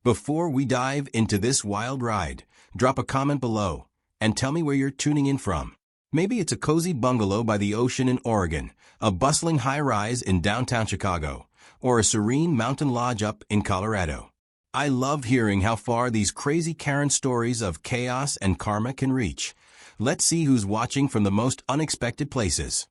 Before we dive into this wild ride, drop a comment below and tell me where you're tuning in from. Maybe it's a cozy bungalow by the ocean in Oregon, a bustling high-rise in downtown Chicago, or a serene mountain lodge up in Colorado. I love hearing how far these crazy Karen stories of chaos and karma can reach. Let's see who's watching from the most unexpected places.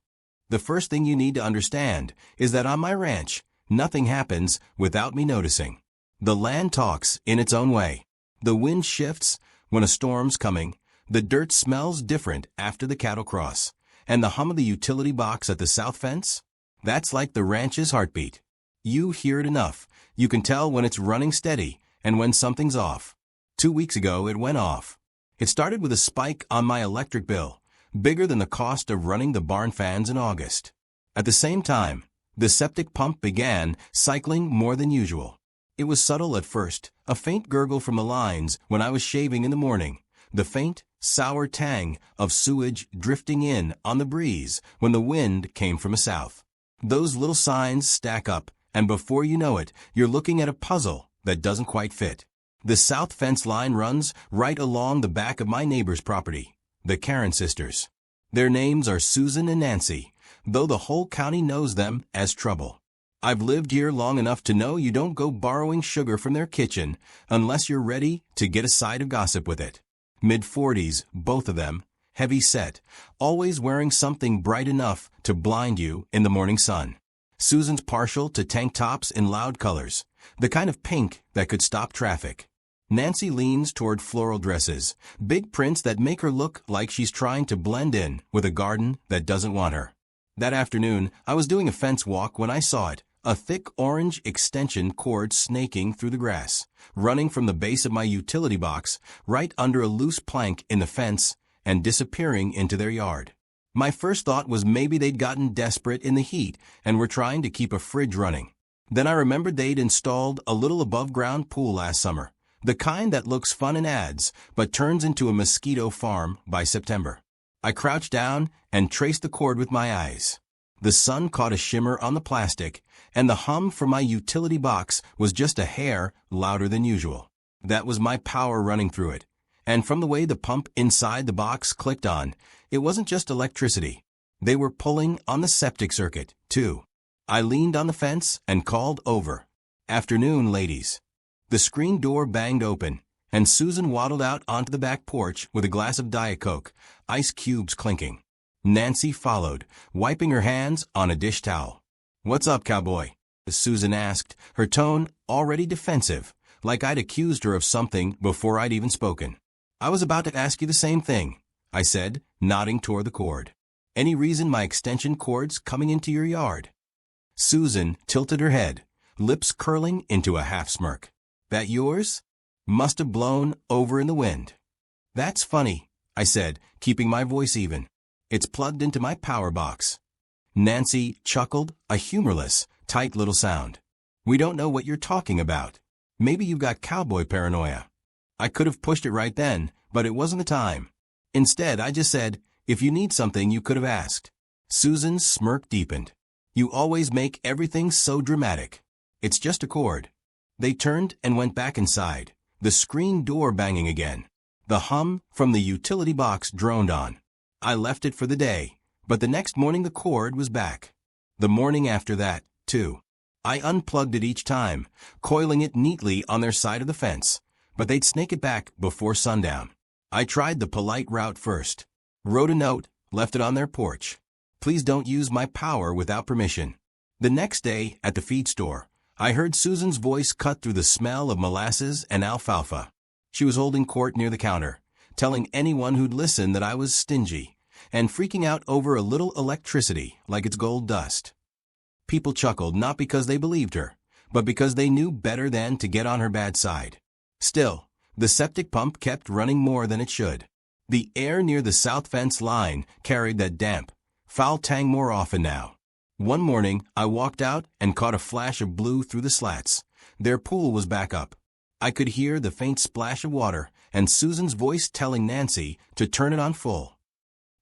The first thing you need to understand is that on my ranch, nothing happens without me noticing. The land talks in its own way. The wind shifts when a storm's coming, the dirt smells different after the cattle cross, and the hum of the utility box at the south fence? That's like the ranch's heartbeat. You hear it enough, you can tell when it's running steady and when something's off. 2 weeks ago it went off. It started with a spike on my electric bill, bigger than the cost of running the barn fans in August. At the same time, the septic pump began cycling more than usual. It was subtle at first, a faint gurgle from the lines when I was shaving in the morning, the faint, sour tang of sewage drifting in on the breeze when the wind came from the south. Those little signs stack up, and before you know it, you're looking at a puzzle that doesn't quite fit. The south fence line runs right along the back of my neighbor's property, the Karen sisters. Their names are Susan and Nancy, though the whole county knows them as Trouble. I've lived here long enough to know you don't go borrowing sugar from their kitchen unless you're ready to get a side of gossip with it. Mid-40s, both of them, heavy set, always wearing something bright enough to blind you in the morning sun. Susan's partial to tank tops in loud colors, the kind of pink that could stop traffic. Nancy leans toward floral dresses, big prints that make her look like she's trying to blend in with a garden that doesn't want her. That afternoon, I was doing a fence walk when I saw it, a thick orange extension cord snaking through the grass, running from the base of my utility box right under a loose plank in the fence and disappearing into their yard. My first thought was maybe they'd gotten desperate in the heat and were trying to keep a fridge running. Then I remembered they'd installed a little above-ground pool last summer, the kind that looks fun in ads but turns into a mosquito farm by September. I crouched down and traced the cord with my eyes. The sun caught a shimmer on the plastic, and the hum from my utility box was just a hair louder than usual. That was my power running through it. And from the way the pump inside the box clicked on, it wasn't just electricity. They were pulling on the septic circuit, too. I leaned on the fence and called over. "Afternoon, ladies." The screen door banged open, and Susan waddled out onto the back porch with a glass of Diet Coke, ice cubes clinking. Nancy followed, wiping her hands on a dish towel. "What's up, cowboy?" Susan asked, her tone already defensive, like I'd accused her of something before I'd even spoken. "I was about to ask you the same thing," I said, nodding toward the cord. "Any reason my extension cord's coming into your yard?" Susan tilted her head, lips curling into a half-smirk. "That yours? Must have blown over in the wind." "That's funny," I said, keeping my voice even. "It's plugged into my power box." Nancy chuckled, a humorless, tight little sound. "We don't know what you're talking about. Maybe you've got cowboy paranoia." I could have pushed it right then, but it wasn't the time. Instead, I just said, "If you need something, you could have asked." Susan's smirk deepened. "You always make everything so dramatic." "It's just a cord." They turned and went back inside, the screen door banging again. The hum from the utility box droned on. I left it for the day, but the next morning the cord was back. The morning after that, too. I unplugged it each time, coiling it neatly on their side of the fence, but they'd snake it back before sundown. I tried the polite route first. Wrote a note, left it on their porch. "Please don't use my power without permission." The next day, at the feed store, I heard Susan's voice cut through the smell of molasses and alfalfa. She was holding court near the counter, telling anyone who'd listen that I was stingy, and freaking out over a little electricity like it's gold dust. People chuckled not because they believed her, but because they knew better than to get on her bad side. Still, the septic pump kept running more than it should. The air near the south fence line carried that damp, foul tang more often now. One morning, I walked out and caught a flash of blue through the slats. Their pool was back up. I could hear the faint splash of water and Susan's voice telling Nancy to turn it on full.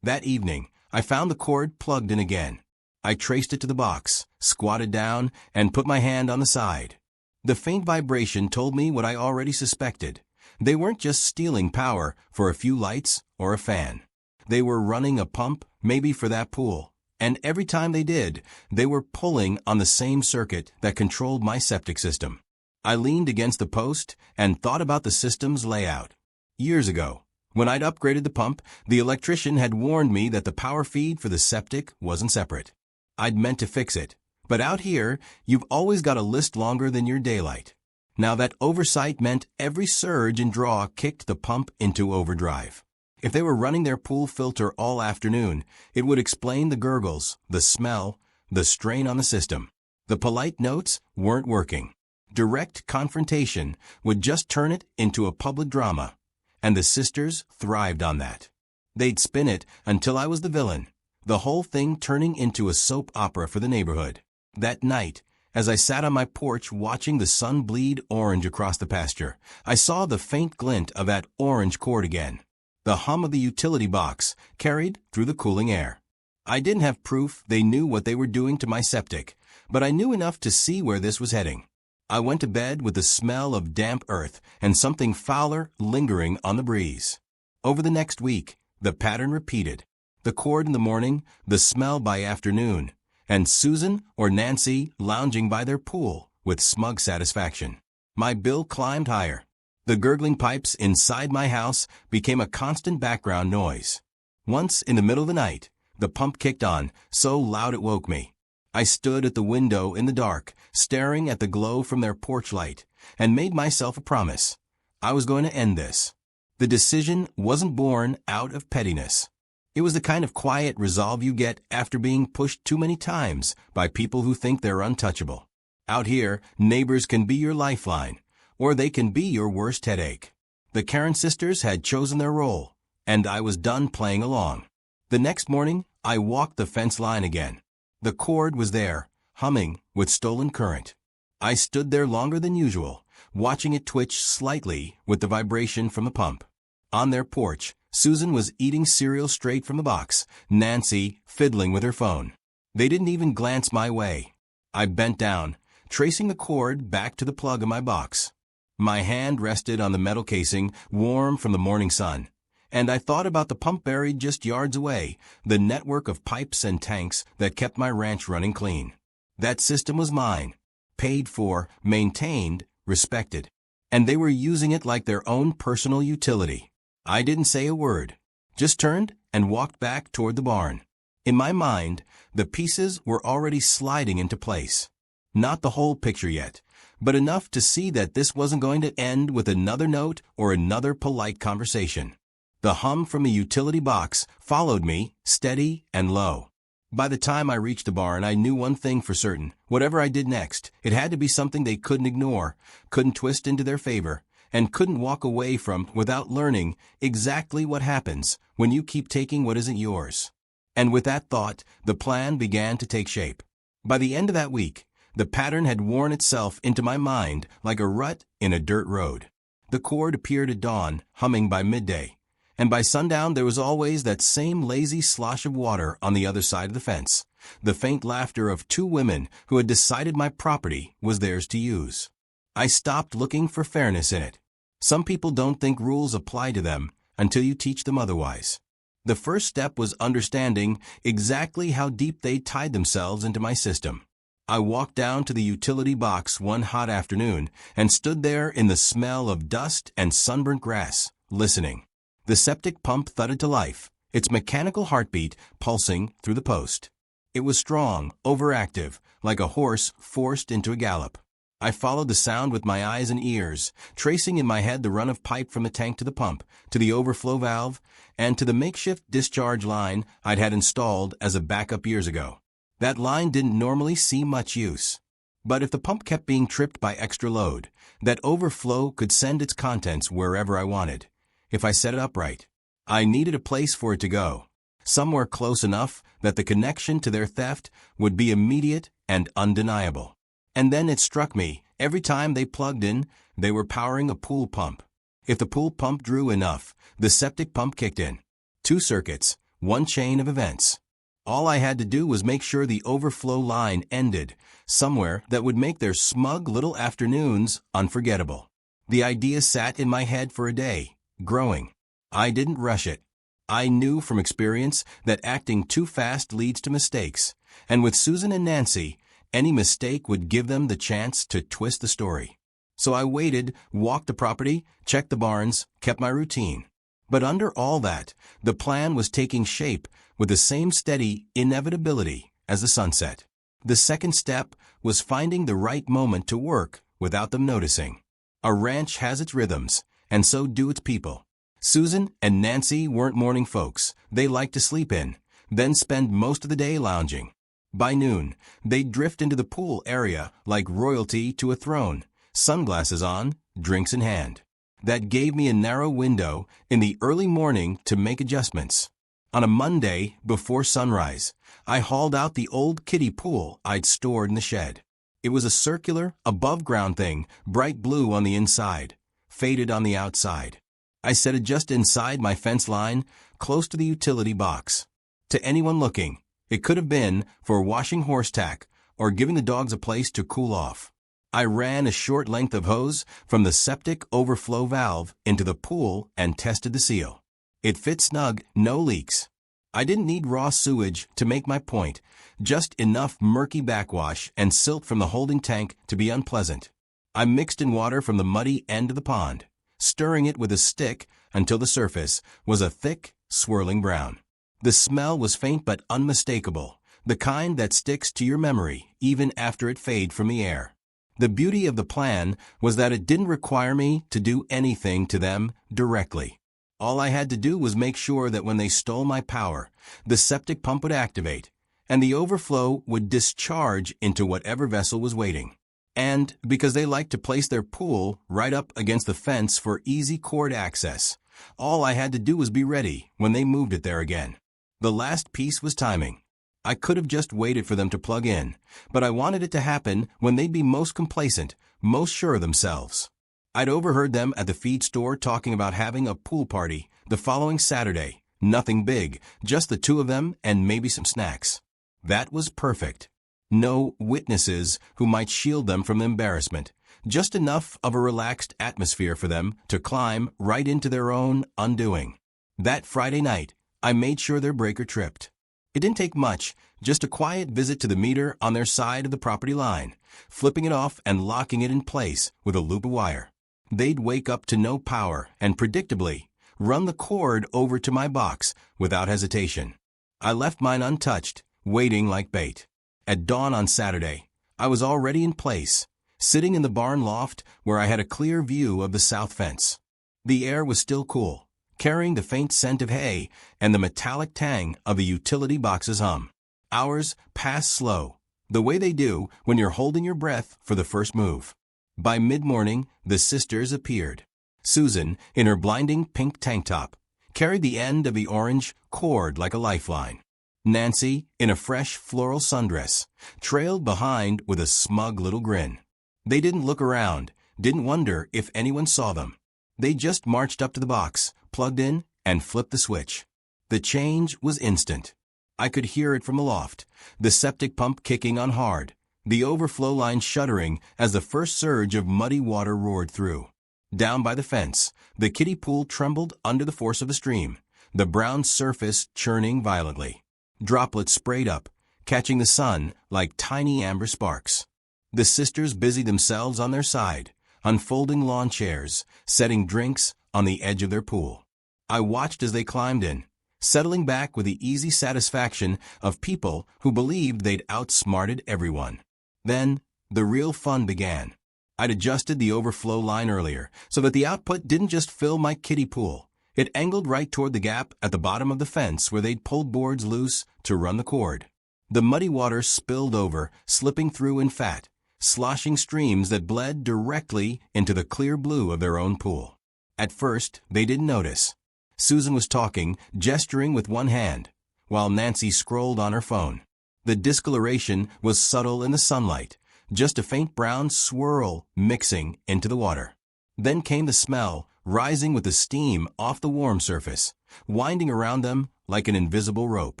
That evening, I found the cord plugged in again. I traced it to the box, squatted down, and put my hand on the side. The faint vibration told me what I already suspected. They weren't just stealing power for a few lights or a fan. They were running a pump, maybe for that pool. And every time they did, they were pulling on the same circuit that controlled my septic system. I leaned against the post and thought about the system's layout. Years ago, when I'd upgraded the pump, the electrician had warned me that the power feed for the septic wasn't separate. I'd meant to fix it. But out here, you've always got a list longer than your daylight. Now that oversight meant every surge and draw kicked the pump into overdrive. If they were running their pool filter all afternoon, it would explain the gurgles, the smell, the strain on the system. The polite notes weren't working. Direct confrontation would just turn it into a public drama, and the sisters thrived on that. They'd spin it until I was the villain, the whole thing turning into a soap opera for the neighborhood. That night, as I sat on my porch watching the sun bleed orange across the pasture, I saw the faint glint of that orange cord again. The hum of the utility box carried through the cooling air. I didn't have proof they knew what they were doing to my septic, but I knew enough to see where this was heading. I went to bed with the smell of damp earth and something fouler lingering on the breeze. Over the next week, the pattern repeated. The cord in the morning, the smell by afternoon, and Susan or Nancy lounging by their pool with smug satisfaction. My bill climbed higher. The gurgling pipes inside my house became a constant background noise. Once, in the middle of the night, the pump kicked on, so loud it woke me. I stood at the window in the dark, staring at the glow from their porch light, and made myself a promise. I was going to end this. The decision wasn't born out of pettiness. It was the kind of quiet resolve you get after being pushed too many times by people who think they're untouchable. Out here, neighbors can be your lifeline, or they can be your worst headache. The Karen sisters had chosen their role, and I was done playing along. The next morning, I walked the fence line again. The cord was there, humming with stolen current. I stood there longer than usual, watching it twitch slightly with the vibration from the pump. On their porch, Susan was eating cereal straight from the box, Nancy fiddling with her phone. They didn't even glance my way. I bent down, tracing the cord back to the plug in my box. My hand rested on the metal casing, warm from the morning sun, and I thought about the pump buried just yards away, the network of pipes and tanks that kept my ranch running clean. That system was mine, paid for, maintained, respected, and they were using it like their own personal utility. I didn't say a word, just turned and walked back toward the barn. In my mind, the pieces were already sliding into place. Not the whole picture yet, but enough to see that this wasn't going to end with another note or another polite conversation. The hum from the utility box followed me, steady and low. By the time I reached the barn, I knew one thing for certain. Whatever I did next, it had to be something they couldn't ignore, couldn't twist into their favor, and couldn't walk away from without learning exactly what happens when you keep taking what isn't yours. And with that thought, the plan began to take shape. By the end of that week, the pattern had worn itself into my mind like a rut in a dirt road. The cord appeared at dawn, humming by midday, and by sundown there was always that same lazy slosh of water on the other side of the fence, the faint laughter of two women who had decided my property was theirs to use. I stopped looking for fairness in it. Some people don't think rules apply to them until you teach them otherwise. The first step was understanding exactly how deep they tied themselves into my system. I walked down to the utility box one hot afternoon and stood there in the smell of dust and sunburnt grass, listening. The septic pump thudded to life, its mechanical heartbeat pulsing through the post. It was strong, overactive, like a horse forced into a gallop. I followed the sound with my eyes and ears, tracing in my head the run of pipe from the tank to the pump, to the overflow valve, and to the makeshift discharge line I'd had installed as a backup years ago. That line didn't normally see much use. But if the pump kept being tripped by extra load, that overflow could send its contents wherever I wanted. If I set it up right, I needed a place for it to go, somewhere close enough that the connection to their theft would be immediate and undeniable. And then it struck me, every time they plugged in, they were powering a pool pump. If the pool pump drew enough, the septic pump kicked in. 2 circuits, 1 chain of events. All I had to do was make sure the overflow line ended somewhere that would make their smug little afternoons unforgettable. The idea sat in my head for a day, growing. I didn't rush it. I knew from experience that acting too fast leads to mistakes, and with Susan and Nancy, any mistake would give them the chance to twist the story. So I waited, walked the property, checked the barns, kept my routine. But under all that, the plan was taking shape with the same steady inevitability as the sunset. The second step was finding the right moment to work without them noticing. A ranch has its rhythms, and so do its people. Susan and Nancy weren't morning folks. They liked to sleep in, then spend most of the day lounging. By noon, they'd drift into the pool area like royalty to a throne, sunglasses on, drinks in hand. That gave me a narrow window in the early morning to make adjustments. On a Monday, before sunrise, I hauled out the old kiddie pool I'd stored in the shed. It was a circular, above-ground thing, bright blue on the inside, faded on the outside. I set it just inside my fence line, close to the utility box. To anyone looking, it could have been for washing horse tack or giving the dogs a place to cool off. I ran a short length of hose from the septic overflow valve into the pool and tested the seal. It fit snug, no leaks. I didn't need raw sewage to make my point, just enough murky backwash and silt from the holding tank to be unpleasant. I mixed in water from the muddy end of the pond, stirring it with a stick until the surface was a thick, swirling brown. The smell was faint but unmistakable, the kind that sticks to your memory even after it fades from the air. The beauty of the plan was that it didn't require me to do anything to them directly. All I had to do was make sure that when they stole my power, the septic pump would activate, and the overflow would discharge into whatever vessel was waiting. And because they liked to place their pool right up against the fence for easy cord access, all I had to do was be ready when they moved it there again. The last piece was timing. I could have just waited for them to plug in, but I wanted it to happen when they'd be most complacent, most sure of themselves. I'd overheard them at the feed store talking about having a pool party the following Saturday. Nothing big, just the two of them and maybe some snacks. That was perfect. No witnesses who might shield them from embarrassment, just enough of a relaxed atmosphere for them to climb right into their own undoing. That Friday night, I made sure their breaker tripped. It didn't take much, just a quiet visit to the meter on their side of the property line, flipping it off and locking it in place with a loop of wire. They'd wake up to no power and, predictably, run the cord over to my box without hesitation. I left mine untouched, waiting like bait. At dawn on Saturday, I was already in place, sitting in the barn loft where I had a clear view of the south fence. The air was still cool, carrying the faint scent of hay and the metallic tang of the utility box's hum. Hours passed slow, the way they do when you're holding your breath for the first move. By mid-morning, the sisters appeared. Susan, in her blinding pink tank top, carried the end of the orange cord like a lifeline. Nancy, in a fresh floral sundress, trailed behind with a smug little grin. They didn't look around, didn't wonder if anyone saw them. They just marched up to the box, plugged in, and flipped the switch. The change was instant. I could hear it from the loft, the septic pump kicking on hard, the overflow line shuddering as the first surge of muddy water roared through. Down by the fence, the kiddie pool trembled under the force of the stream, the brown surface churning violently. Droplets sprayed up, catching the sun like tiny amber sparks. The sisters busied themselves on their side, unfolding lawn chairs, setting drinks on the edge of their pool. I watched as they climbed in, settling back with the easy satisfaction of people who believed they'd outsmarted everyone. Then, the real fun began. I'd adjusted the overflow line earlier so that the output didn't just fill my kiddie pool. It angled right toward the gap at the bottom of the fence where they'd pulled boards loose to run the cord. The muddy water spilled over, slipping through in fat, sloshing streams that bled directly into the clear blue of their own pool. At first, they didn't notice. Susan was talking, gesturing with one hand, while Nancy scrolled on her phone. The discoloration was subtle in the sunlight, just a faint brown swirl mixing into the water. Then came the smell, rising with the steam off the warm surface, winding around them like an invisible rope.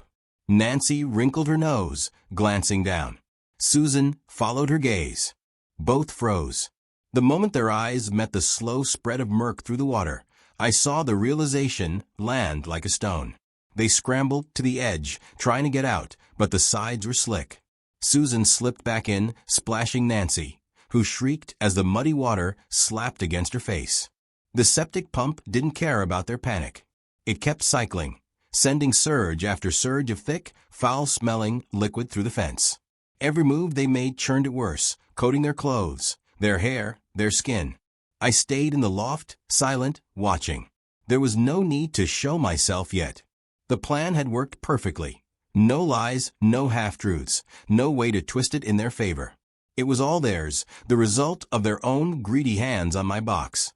Nancy wrinkled her nose, glancing down. Susan followed her gaze. Both froze. The moment their eyes met the slow spread of murk through the water, I saw the realization land like a stone. They scrambled to the edge, trying to get out, but the sides were slick. Susan slipped back in, splashing Nancy, who shrieked as the muddy water slapped against her face. The septic pump didn't care about their panic. It kept cycling, sending surge after surge of thick, foul-smelling liquid through the fence. Every move they made churned it worse, coating their clothes, their hair, their skin. I stayed in the loft, silent, watching. There was no need to show myself yet. The plan had worked perfectly. No lies, no half-truths, no way to twist it in their favor. It was all theirs, the result of their own greedy hands on my box.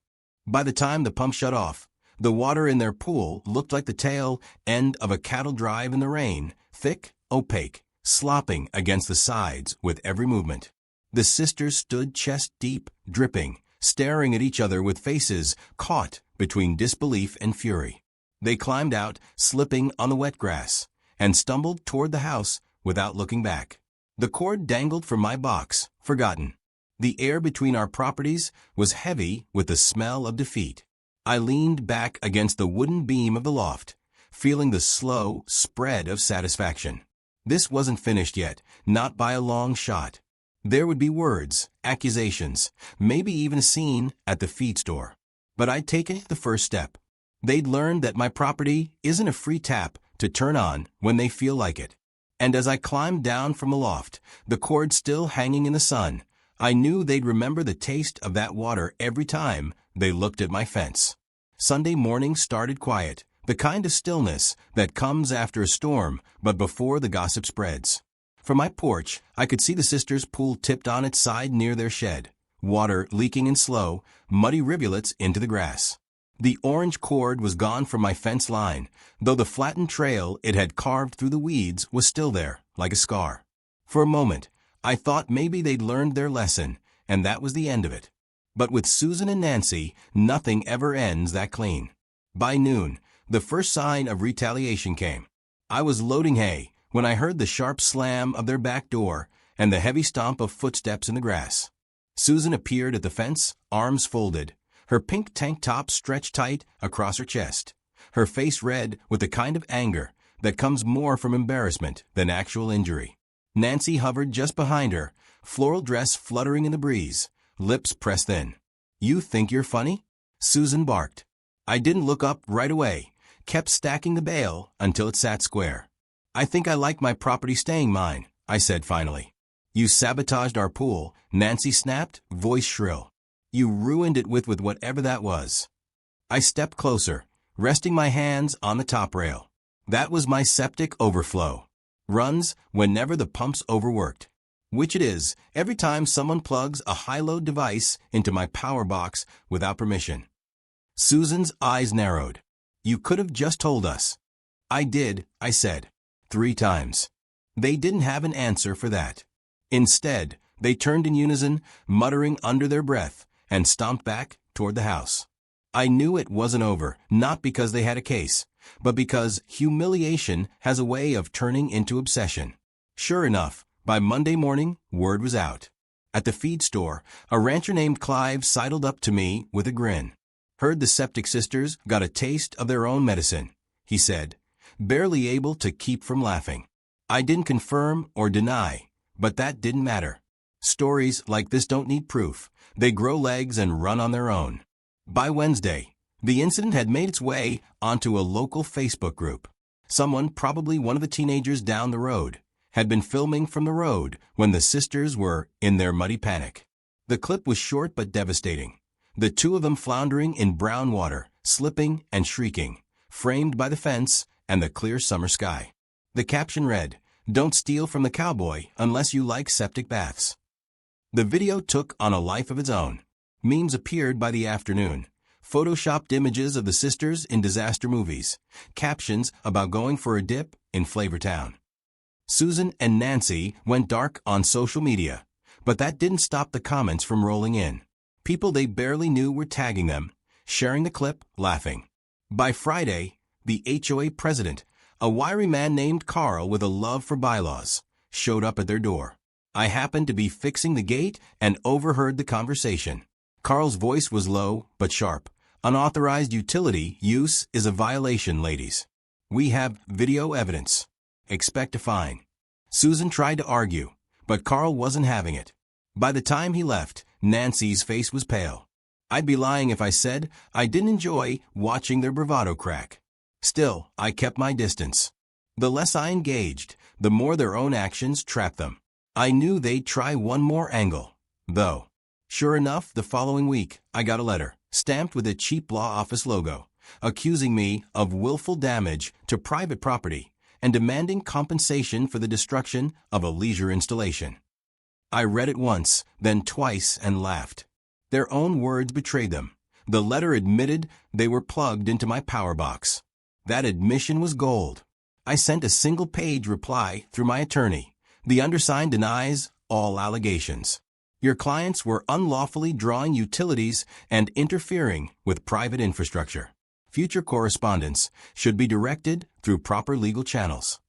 By the time the pump shut off, the water in their pool looked like the tail end of a cattle drive in the rain, thick, opaque, slopping against the sides with every movement. The sisters stood chest-deep, dripping, staring at each other with faces caught between disbelief and fury. They climbed out, slipping on the wet grass, and stumbled toward the house without looking back. The cord dangled from my box, forgotten. The air between our properties was heavy with the smell of defeat. I leaned back against the wooden beam of the loft, feeling the slow spread of satisfaction. This wasn't finished yet, not by a long shot. There would be words, accusations, maybe even a scene at the feed store. But I'd taken the first step. They'd learned that my property isn't a free tap to turn on when they feel like it. And as I climbed down from the loft, the cord still hanging in the sun, I knew they'd remember the taste of that water every time they looked at my fence. Sunday morning started quiet, the kind of stillness that comes after a storm but before the gossip spreads. From my porch, I could see the sisters' pool tipped on its side near their shed, water leaking in slow, muddy rivulets into the grass. The orange cord was gone from my fence line, though the flattened trail it had carved through the weeds was still there, like a scar. For a moment, I thought maybe they'd learned their lesson, and that was the end of it. But with Susan and Nancy, nothing ever ends that clean. By noon, the first sign of retaliation came. I was loading hay when I heard the sharp slam of their back door and the heavy stomp of footsteps in the grass. Susan appeared at the fence, arms folded, her pink tank top stretched tight across her chest, her face red with the kind of anger that comes more from embarrassment than actual injury. Nancy hovered just behind her, floral dress fluttering in the breeze, lips pressed thin. "You think you're funny?" Susan barked. I didn't look up right away, kept stacking the bale until it sat square. "I think I like my property staying mine," I said finally. "You sabotaged our pool," Nancy snapped, voice shrill. "You ruined it with whatever that was." I stepped closer, resting my hands on the top rail. That was my septic overflow. Runs whenever the pump's overworked. Which it is, every time someone plugs a high-load device into my power box without permission. Susan's eyes narrowed. "You could have just told us." "I did," I said. 3 times. They didn't have an answer for that. Instead, they turned in unison, muttering under their breath, and stomped back toward the house. I knew it wasn't over, not because they had a case, but because humiliation has a way of turning into obsession. Sure enough, by Monday morning, word was out. At the feed store, a rancher named Clive sidled up to me with a grin. "Heard the Septic sisters got a taste of their own medicine," he said, barely able to keep from laughing. I didn't confirm or deny, but that didn't matter. Stories like this don't need proof. They grow legs and run on their own. By Wednesday, the incident had made its way onto a local Facebook group. Someone, probably one of the teenagers down the road, had been filming from the road when the sisters were in their muddy panic. The clip was short but devastating. The 2 of them floundering in brown water, slipping and shrieking, framed by the fence and the clear summer sky. The caption read, "Don't steal from the cowboy unless you like septic baths." The video took on a life of its own. Memes appeared by the afternoon. Photoshopped images of the sisters in disaster movies. Captions about going for a dip in Flavortown. Susan and Nancy went dark on social media, but that didn't stop the comments from rolling in. People they barely knew were tagging them, sharing the clip, laughing. By Friday, the HOA president, A wiry man named Carl with a love for bylaws showed up at their door. I happened to be fixing the gate and overheard the conversation. Carl's voice was low but sharp. Unauthorized utility use is a violation, ladies. We have video evidence. Expect a fine. Susan tried to argue, but Carl wasn't having it. By the time he left, Nancy's face was pale. I'd be lying if I said I didn't enjoy watching their bravado crack. Still, I kept my distance. The less I engaged, the more their own actions trapped them. I knew they'd try one more angle, though. Sure enough, the following week, I got a letter, stamped with a cheap law office logo, accusing me of willful damage to private property and demanding compensation for the destruction of a leisure installation. I read it once, then twice, and laughed. Their own words betrayed them. The letter admitted they were plugged into my power box. That admission was gold. I sent a single-page reply through my attorney. The undersigned denies all allegations. Your clients were unlawfully drawing utilities and interfering with private infrastructure. Future correspondence should be directed through proper legal channels.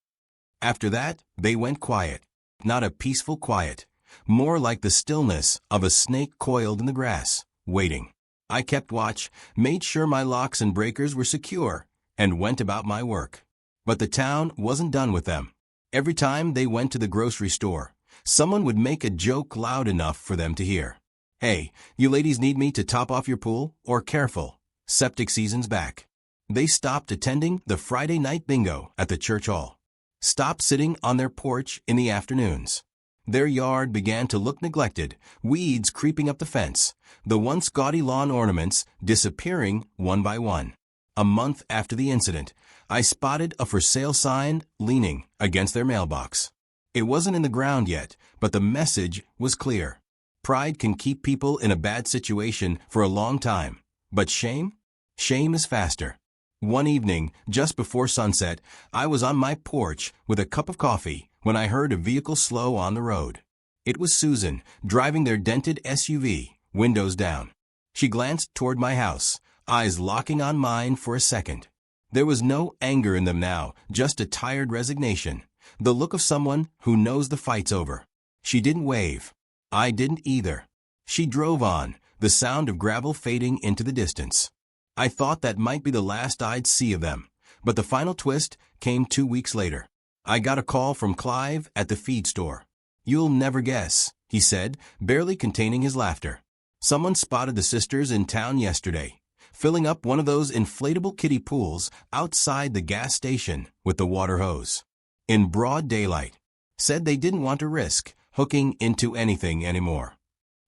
After that, they went quiet. Not a peaceful quiet. More like the stillness of a snake coiled in the grass, waiting. I kept watch, made sure my locks and breakers were secure, and went about my work. But the town wasn't done with them. Every time they went to the grocery store, someone would make a joke loud enough for them to hear. Hey, you ladies need me to top off your pool? Or careful, septic season's back. They stopped attending the Friday night bingo at the church hall. Stopped sitting on their porch in the afternoons. Their yard began to look neglected, weeds creeping up the fence, the once gaudy lawn ornaments disappearing one by one. A month after the incident, I spotted a for sale sign leaning against their mailbox. It wasn't in the ground yet, but the message was clear. Pride can keep people in a bad situation for a long time, but shame? Shame is faster. One evening, just before sunset, I was on my porch with a cup of coffee when I heard a vehicle slow on the road. It was Susan, driving their dented SUV, windows down. She glanced toward my house, eyes locking on mine for a second. There was no anger in them now, just a tired resignation, the look of someone who knows the fight's over. She didn't wave. I didn't either. She drove on, the sound of gravel fading into the distance. I thought that might be the last I'd see of them, but the final twist came 2 weeks later. I got a call from Clive at the feed store. You'll never guess, he said, barely containing his laughter. Someone spotted the sisters in town yesterday, filling up one of those inflatable kiddie pools outside the gas station with the water hose. In broad daylight. Said they didn't want to risk hooking into anything anymore.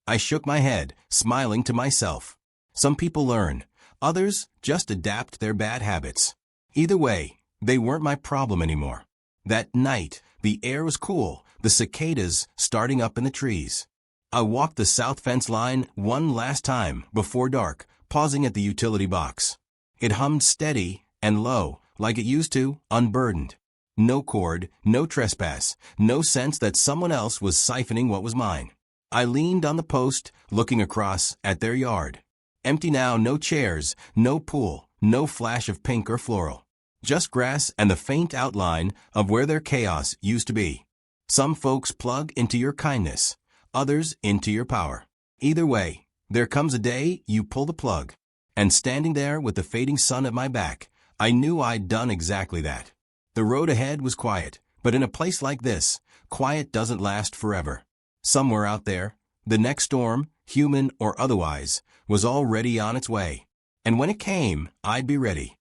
I shook my head, smiling to myself. Some people learn. Others just adapt their bad habits. Either way, they weren't my problem anymore. That night, the air was cool, the cicadas starting up in the trees. I walked the south fence line one last time before dark, pausing at the utility box. It hummed steady and low, like it used to, unburdened. No cord, no trespass, no sense that someone else was siphoning what was mine. I leaned on the post, looking across at their yard. Empty now, no chairs, no pool, no flash of pink or floral. Just grass and the faint outline of where their chaos used to be. Some folks plug into your kindness, others into your power. Either way, there comes a day you pull the plug. And standing there with the fading sun at my back, I knew I'd done exactly that. The road ahead was quiet, but in a place like this, quiet doesn't last forever. Somewhere out there, the next storm, human or otherwise, was already on its way. And when it came, I'd be ready.